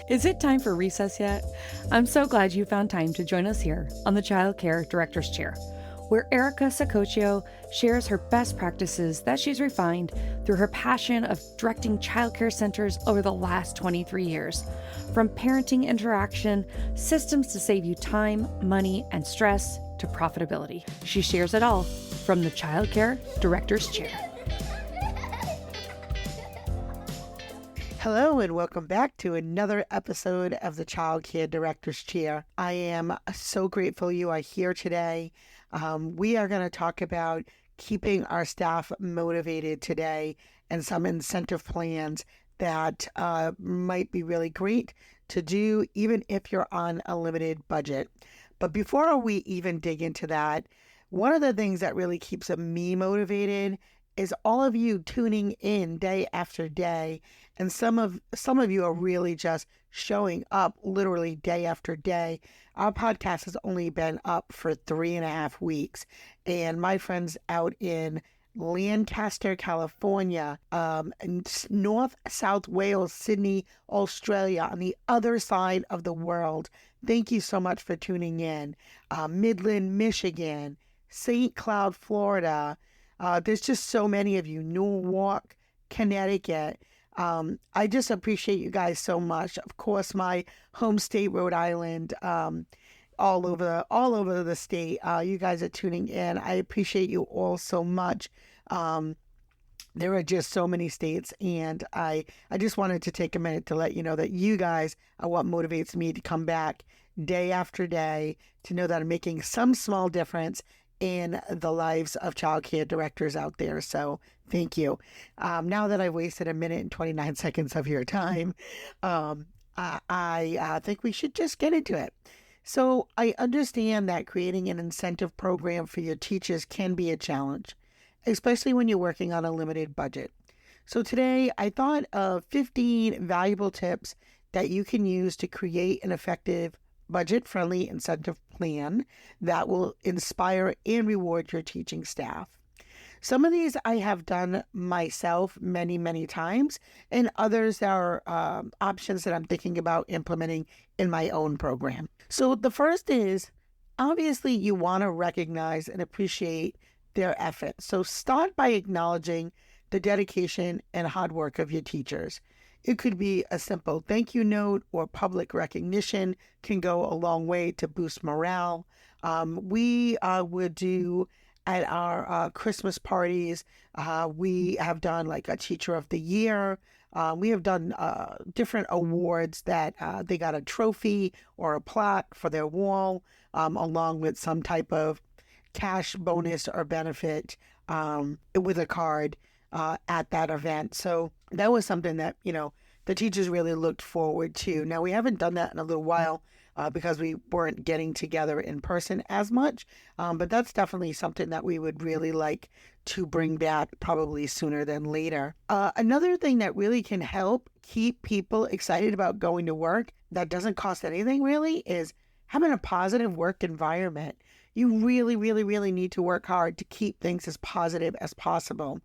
Is it time for recess yet? I'm so glad you found time to join us here on the Child Care Director's Chair, where Erica Sacoccio shares her best practices that she's refined through her passion of directing childcare centers over the last 23 years. From parenting interaction, systems to save you time, money, and stress, to profitability. She shares it all from the Child Care Director's Chair. Hello and welcome back to another episode of the Child Care Director's Chair. I am so grateful you are here today. We are going to talk about keeping our staff motivated today and some incentive plans that might be really great to do even if you're on a limited budget. But before we even dig into that, one of the things that really keeps me motivated is all of you tuning in day after day. And some of you are really just showing up literally day after day. Our podcast has only been up for 3.5 weeks. And my friends out in Lancaster, California, North South Wales, Sydney, Australia, on the other side of the world. Thank you so much for tuning in. Midland, Michigan, St. Cloud, Florida. There's just so many of you. Newark, Connecticut. I just appreciate you guys so much. Of course, my home state, Rhode Island, all over the state. You guys are tuning in. I appreciate you all so much. There are just so many states, and I just wanted to take a minute to let you know that you guys are what motivates me to come back day after day, to know that I'm making some small difference in the lives of childcare directors out there. So thank you. Now that I've wasted 1 minute and 29 seconds of your time, I think we should just get into it. So I understand that creating an incentive program for your teachers can be a challenge, especially when you're working on a limited budget. So today I thought of 15 valuable tips that you can use to create an effective budget-friendly incentive plan that will inspire and reward your teaching staff. Some of these I have done myself many, many times, and others are options that I'm thinking about implementing in my own program. So the first is, obviously, you want to recognize and appreciate their effort. So start by acknowledging the dedication and hard work of your teachers. It could be a simple thank you note, or public recognition can go a long way to boost morale. We would do at our Christmas parties, we have done like a Teacher of the Year. We have done different awards that they got a trophy or a plaque for their wall, along with some type of cash bonus or benefit with a card at that event. So that was something that, the teachers really looked forward to. Now, we haven't done that in a little while because we weren't getting together in person as much, but that's definitely something that we would really like to bring back probably sooner than later. Another thing that really can help keep people excited about going to work that doesn't cost anything really is having a positive work environment. You really, really, really need to work hard to keep things as positive as possible.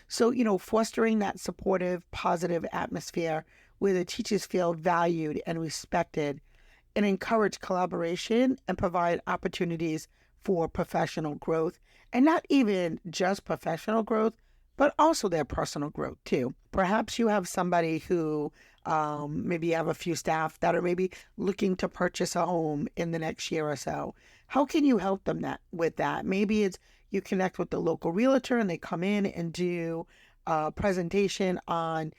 So, fostering that supportive, positive atmosphere where the teachers feel valued and respected, and encourage collaboration and provide opportunities for professional growth, and not even just professional growth, but also their personal growth too. Perhaps you have somebody who maybe you have a few staff that are maybe looking to purchase a home in the next year or so. How can you help them with that? Maybe it's you connect with the local realtor and they come in and do a presentation on,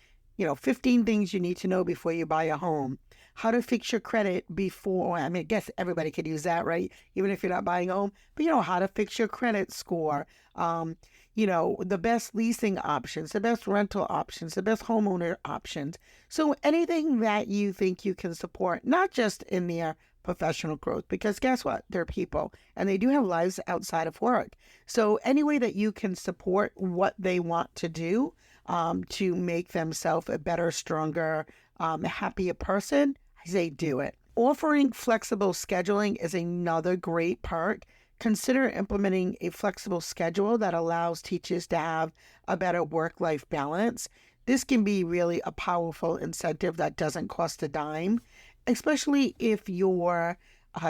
15 things you need to know before you buy a home. How to fix your credit before, I guess everybody could use that, right? Even if you're not buying a home, but how to fix your credit score. The best leasing options, the best rental options, the best homeowner options. So anything that you think you can support, not just in their professional growth, because guess what? They're people and they do have lives outside of work. So any way that you can support what they want to do to make themselves a better, stronger, happier person, I say do it. Offering flexible scheduling is another great perk. Consider implementing a flexible schedule that allows teachers to have a better work-life balance. This can be really a powerful incentive that doesn't cost a dime, especially if your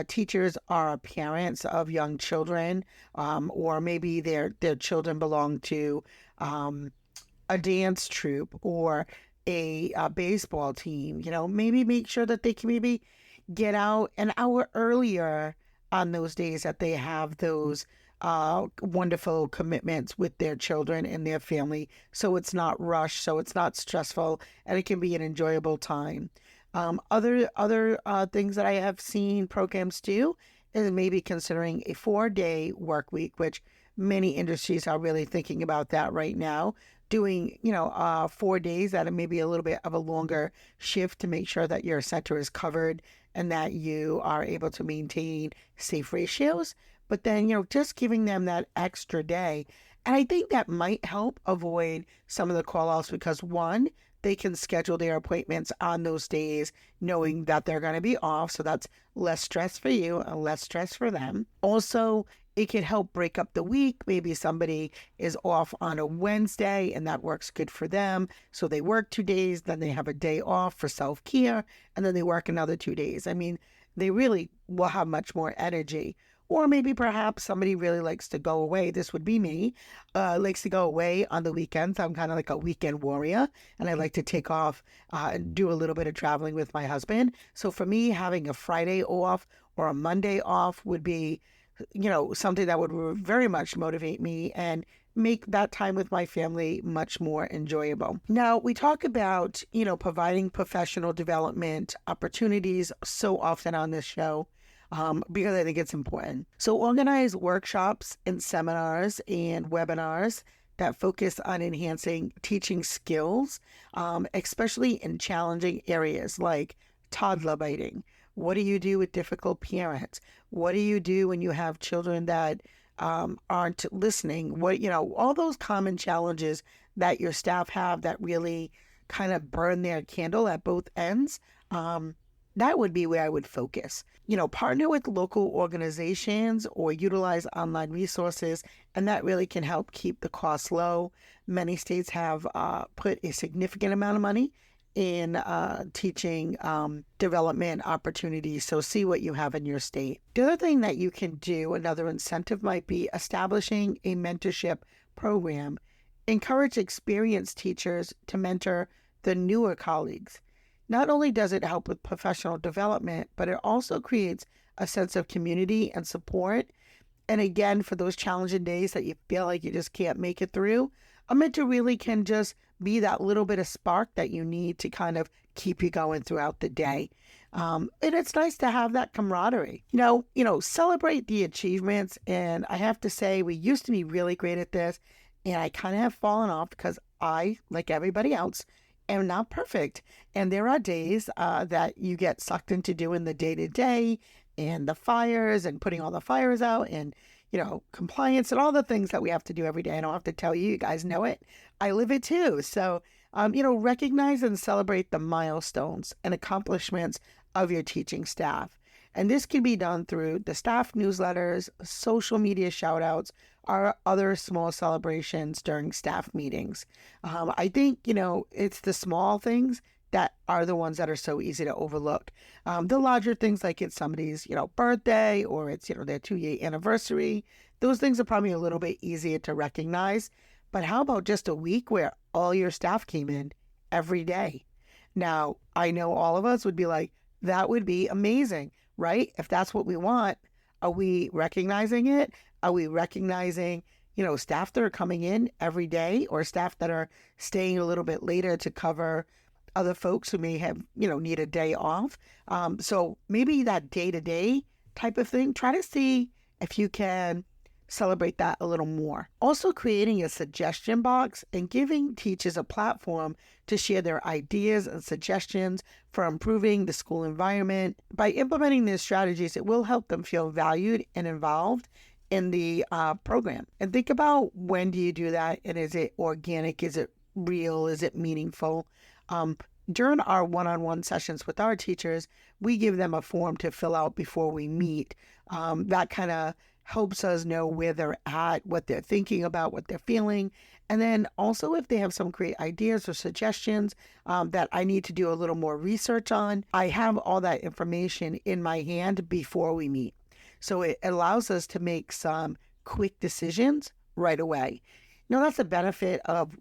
teachers are parents of young children, or maybe their children belong to a dance troupe or a baseball team. Maybe make sure that they can maybe get out an hour earlier on those days that they have those wonderful commitments with their children and their family, so it's not rushed, so it's not stressful, and it can be an enjoyable time. Other things that I have seen programs do is maybe considering a 4-day work week, which many industries are really thinking about that right now. Doing 4 days that are maybe a little bit of a longer shift to make sure that your center is covered and that you are able to maintain safe ratios. But then, just giving them that extra day. And I think that might help avoid some of the call outs because, one, they can schedule their appointments on those days knowing that they're going to be off. So that's less stress for you and less stress for them. Also, it can help break up the week. Maybe somebody is off on a Wednesday and that works good for them. So they work 2 days, then they have a day off for self-care, and then they work another 2 days. I mean, they really will have much more energy. Or maybe perhaps somebody really likes to go away. This would be me, likes to go away on the weekends. I'm kind of like a weekend warrior, and I like to take off and do a little bit of traveling with my husband. So for me, having a Friday off or a Monday off would be, something that would very much motivate me and make that time with my family much more enjoyable. Now, we talk about, providing professional development opportunities so often on this show. Because I think it's important. So organize workshops and seminars and webinars that focus on enhancing teaching skills, especially in challenging areas like toddler biting. What do you do with difficult parents? What do you do when you have children that aren't listening? All those common challenges that your staff have that really kind of burn their candle at both ends. That would be where I would focus. Partner with local organizations or utilize online resources, and that really can help keep the costs low. Many states have put a significant amount of money in teaching development opportunities, so see what you have in your state. The other thing that you can do, another incentive might be establishing a mentorship program. Encourage experienced teachers to mentor the newer colleagues. Not only does it help with professional development, but it also creates a sense of community and support. And again, for those challenging days that you feel like you just can't make it through, a mentor really can just be that little bit of spark that you need to kind of keep you going throughout the day. And it's nice to have that camaraderie. Celebrate the achievements. And I have to say, we used to be really great at this, and I kind of have fallen off because I, like everybody else, am not perfect. And there are days that you get sucked into doing the day-to-day and the fires and putting all the fires out and, compliance and all the things that we have to do every day. I don't have to tell you, you guys know it. I live it too. So, recognize and celebrate the milestones and accomplishments of your teaching staff. And this can be done through the staff newsletters, social media shout outs, or other small celebrations during staff meetings. I think, it's the small things that are the ones that are so easy to overlook. The larger things, like it's somebody's, birthday, or it's, their 2-year anniversary, those things are probably a little bit easier to recognize. But how about just a week where all your staff came in every day? Now, I know all of us would be like, that would be amazing, right? If that's what we want, are we recognizing it? Are we recognizing, staff that are coming in every day, or staff that are staying a little bit later to cover other folks who may have, need a day off? So maybe that day-to-day type of thing, try to see if you can celebrate that a little more. Also creating a suggestion box and giving teachers a platform to share their ideas and suggestions for improving the school environment. By implementing these strategies, it will help them feel valued and involved in the program. And think about, when do you do that? And is it organic? Is it real? Is it meaningful? During our one-on-one sessions with our teachers, we give them a form to fill out before we meet. That kind of helps us know where they're at, what they're thinking about, what they're feeling. And then also if they have some great ideas or suggestions that I need to do a little more research on, I have all that information in my hand before we meet. So it allows us to make some quick decisions right away. That's the benefit of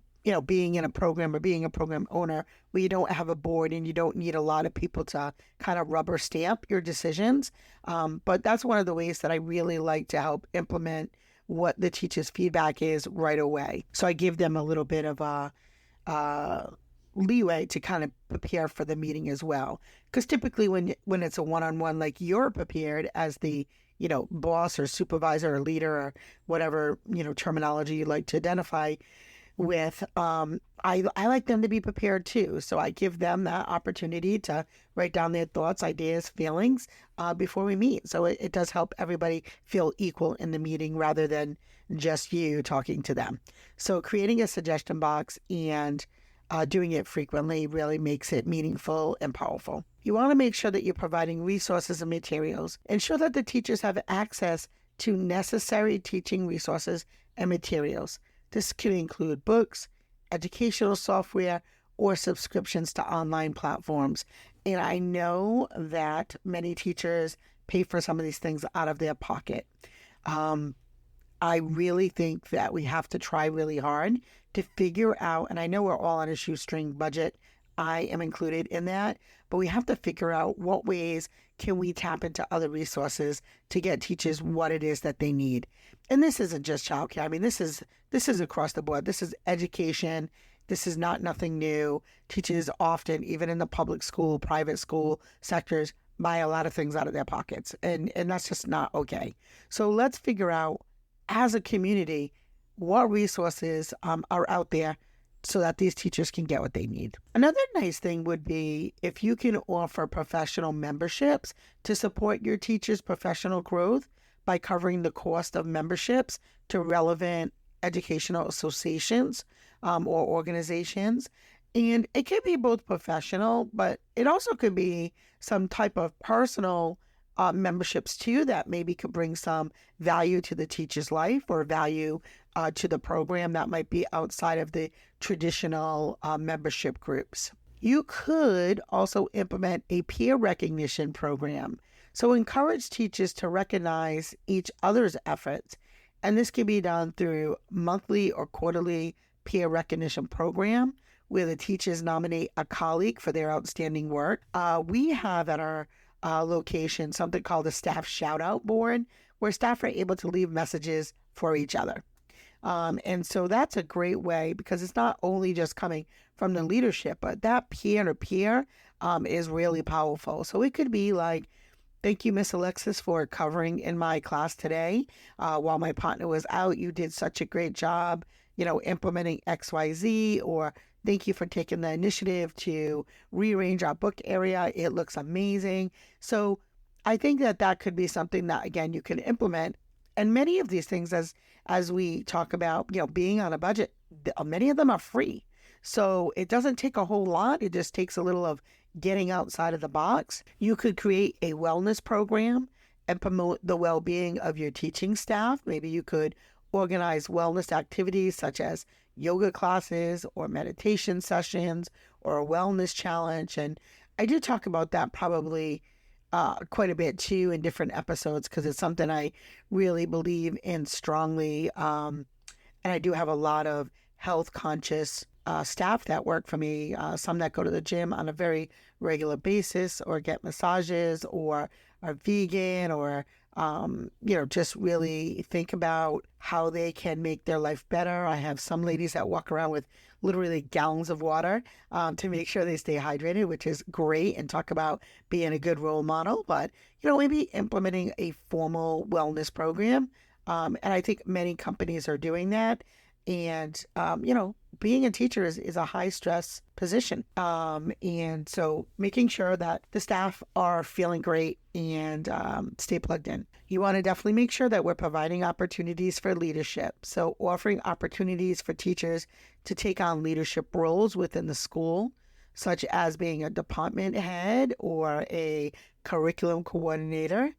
being in a program or being a program owner where you don't have a board and you don't need a lot of people to kind of rubber stamp your decisions. But that's one of the ways that I really like to help implement what the teacher's feedback is right away. So I give them a little bit of a leeway to kind of prepare for the meeting as well. Because typically when it's a one-on-one, like you're prepared as the boss or supervisor or leader or whatever, terminology you like to identify with, I like them to be prepared too. So I give them that opportunity to write down their thoughts, ideas, feelings before we meet. So it does help everybody feel equal in the meeting rather than just you talking to them. So creating a suggestion box and doing it frequently really makes it meaningful and powerful. You want to make sure that you're providing resources and materials. Ensure that the teachers have access to necessary teaching resources and materials. This can include books, educational software, or subscriptions to online platforms. And I know that many teachers pay for some of these things out of their pocket. I really think that we have to try really hard to figure out, and I know we're all on a shoestring budget. I am included in that, but we have to figure out what ways can we tap into other resources to get teachers what it is that they need. And this isn't just childcare. I mean, this is across the board. This is education. This is not nothing new. Teachers often, even in the public school, private school sectors, buy a lot of things out of their pockets. And that's just not okay. So let's figure out as a community what resources are out there so that these teachers can get what they need. Another nice thing would be if you can offer professional memberships to support your teachers' professional growth by covering the cost of memberships to relevant educational associations or organizations. And it could be both professional, but it also could be some type of personal memberships too that maybe could bring some value to the teacher's life or value to the program that might be outside of the traditional membership groups. You could also implement a peer recognition program. So encourage teachers to recognize each other's efforts. And this can be done through monthly or quarterly peer recognition program where the teachers nominate a colleague for their outstanding work. We have at our location something called a staff shout out board where staff are able to leave messages for each other. And so that's a great way because it's not only just coming from the leadership, but that peer to peer is really powerful. So it could be like, thank you, Miss Alexis, for covering in my class today. While my partner was out, you did such a great job, implementing XYZ, or thank you for taking the initiative to rearrange our book area. It looks amazing. So I think that could be something that, again, you can implement. And many of these things, as we talk about, being on a budget, many of them are free. So it doesn't take a whole lot. It just takes a little of getting outside of the box. You could create a wellness program and promote the well-being of your teaching staff. Maybe you could organize wellness activities such as yoga classes or meditation sessions or a wellness challenge. And I do talk about that probably quite a bit too in different episodes because it's something I really believe in strongly. And I do have a lot of health conscious staff that work for me, some that go to the gym on a very regular basis or get massages or are vegan or, just really think about how they can make their life better. I have some ladies that walk around with literally gallons of water to make sure they stay hydrated, which is great, and talk about being a good role model. But, maybe implementing a formal wellness program. And I think many companies are doing that. And, being a teacher is a high stress position. And so making sure that the staff are feeling great and stay plugged in. You want to definitely make sure that we're providing opportunities for leadership. So offering opportunities for teachers to take on leadership roles within the school, such as being a department head or a curriculum coordinator.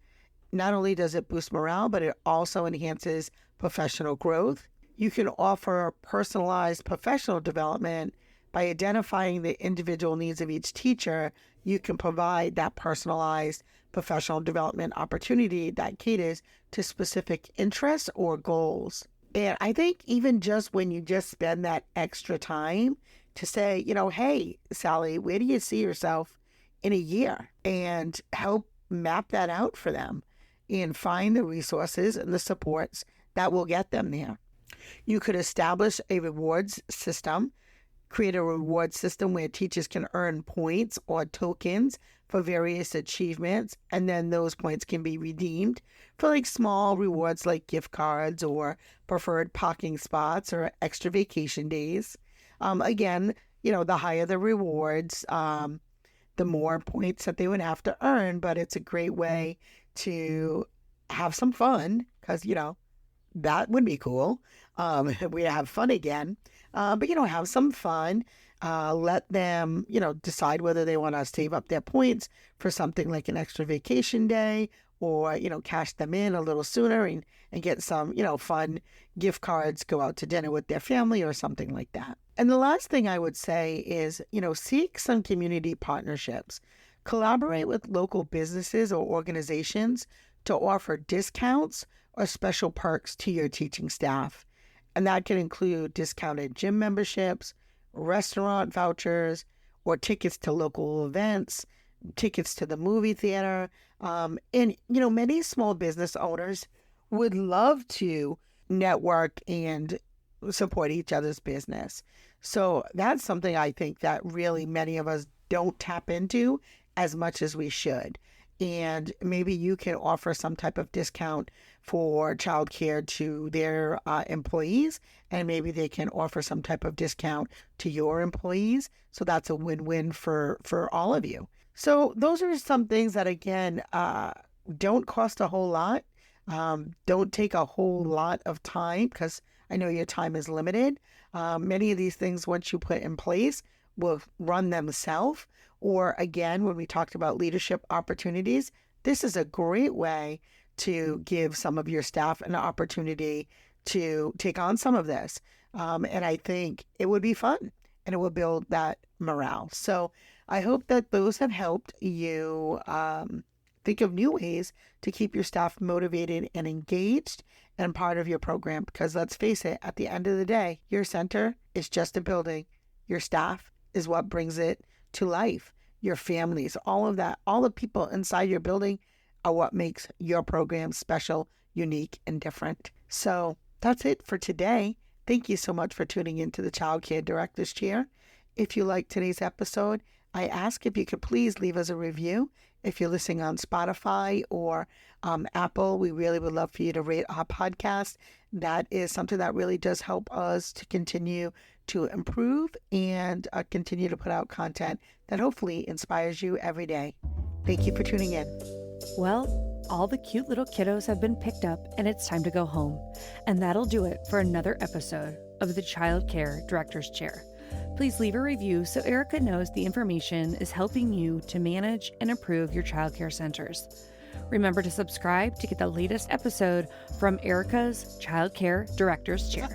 not only does it boost morale, but it also enhances professional growth. You can offer personalized professional development by identifying the individual needs of each teacher. You can provide that personalized professional development opportunity that caters to specific interests or goals. And I think even just when you just spend that extra time to say, hey, Sally, where do you see yourself in a year? And help map that out for them and find the resources and the supports that will get them there. You could establish a rewards system, create a reward system where teachers can earn points or tokens for various achievements, and then those points can be redeemed for like small rewards like gift cards or preferred parking spots or extra vacation days. Again, the higher the rewards, the more points that they would have to earn, but it's a great way to have some fun because, that would be cool. We have fun again, but have some fun. Let them, decide whether they want to save up their points for something like an extra vacation day, or cash them in a little sooner and get some fun gift cards, go out to dinner with their family or something like that. And the last thing I would say is seek some community partnerships. Collaborate with local businesses or organizations to offer discounts or special perks to your teaching staff. And that can include discounted gym memberships, restaurant vouchers, or tickets to local events, tickets to the movie theater. And many small business owners would love to network and support each other's business. So that's something I think that really many of us don't tap into as much as we should. And maybe you can offer some type of discount for childcare to their employees, and maybe they can offer some type of discount to your employees. So that's a win-win for all of you. So those are some things that, again, don't cost a whole lot. Don't take a whole lot of time because I know your time is limited. Many of these things, once you put in place, will run themselves. Or again, when we talked about leadership opportunities, this is a great way to give some of your staff an opportunity to take on some of this. And I think it would be fun and it will build that morale. So I hope that those have helped you think of new ways to keep your staff motivated and engaged and part of your program. Because let's face it, at the end of the day, your center is just a building. Your staff is what brings it to life. Your families, all of that, all the people inside your building are what makes your program special, unique, and different. So that's it for today. Thank you so much for tuning into the Child Care Director's Chair. If you liked today's episode, I ask if you could please leave us a review. If you're listening on Spotify or Apple, we really would love for you to rate our podcast. That is something that really does help us to continue to improve and continue to put out content that hopefully inspires you every day. Thank you for tuning in. Well, all the cute little kiddos have been picked up and it's time to go home. And that'll do it for another episode of the Child Care Director's Chair. Please leave a review so Erica knows the information is helping you to manage and improve your childcare centers. Remember to subscribe to get the latest episode from Erica's Child Care Director's Chair.